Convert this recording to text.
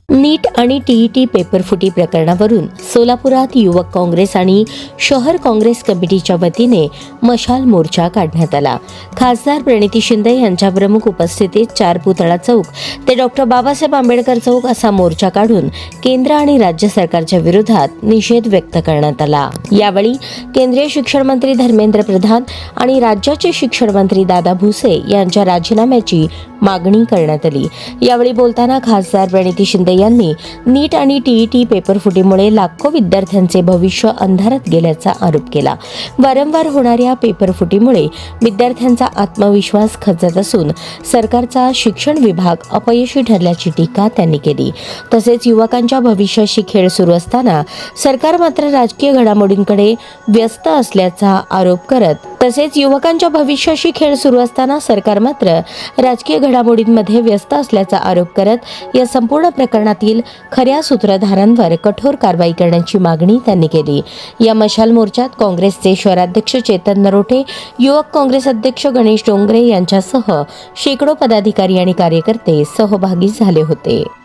नीट आणि टीईटी पेपरफुटी प्रकरणावरून सोलापुरात युवक काँग्रेस आणि शहर काँग्रेस कमिटीच्या वतीने मशाल मोर्चा काढण्यात आला। खासदार प्रणिती शिंदे यांच्या प्रमुख उपस्थितीत 4 पुतळा चौक ते डॉक्टर बाबासाहेब आंबेडकर चौक असा मोर्चा काढून केंद्र आणि राज्य सरकारच्या विरोधात निषेध व्यक्त करण्यात आला। यावेळी केंद्रीय शिक्षण मंत्री धर्मेंद्र प्रधान आणि राज्याचे शिक्षण मंत्री दादा भुसे यांच्या राजीनाम्याची मागणी करण्यात आली। यावेळी बोलताना खासदार प्रणिती शिंदे यांनी नीट आणि टीईटी पेपरफुटीमुळे लाखो विद्यार्थ्यांचे भविष्य अंधारात गेल्याचा आरोप केला। वारंवार होणाऱ्या पेपरफुटीमुळे विद्यार्थ्यांचा आत्मविश्वास खचत असून सरकारचा शिक्षण विभाग अपयशी ठरल्याची टीका त्यांनी केली। तसेच युवकांच्या भविष्याशी खेळ सुरू असताना सरकार मात्र राजकीय घडामोडींकडे व्यस्त असल्याचा आरोप करत या संपूर्ण प्रकरणातील खऱ्या सूत्रधारांवर कठोर कारवाई करण्याची मागणी त्यांनी केली। या मशाल मोर्चात काँग्रेसचे शहराध्यक्ष चेतन नरोटे, युवक काँग्रेस अध्यक्ष गणेश डोंगरे यांच्यासह शेकडो पदाधिकारी आणि कार्यकर्ते सहभागी झाले होते।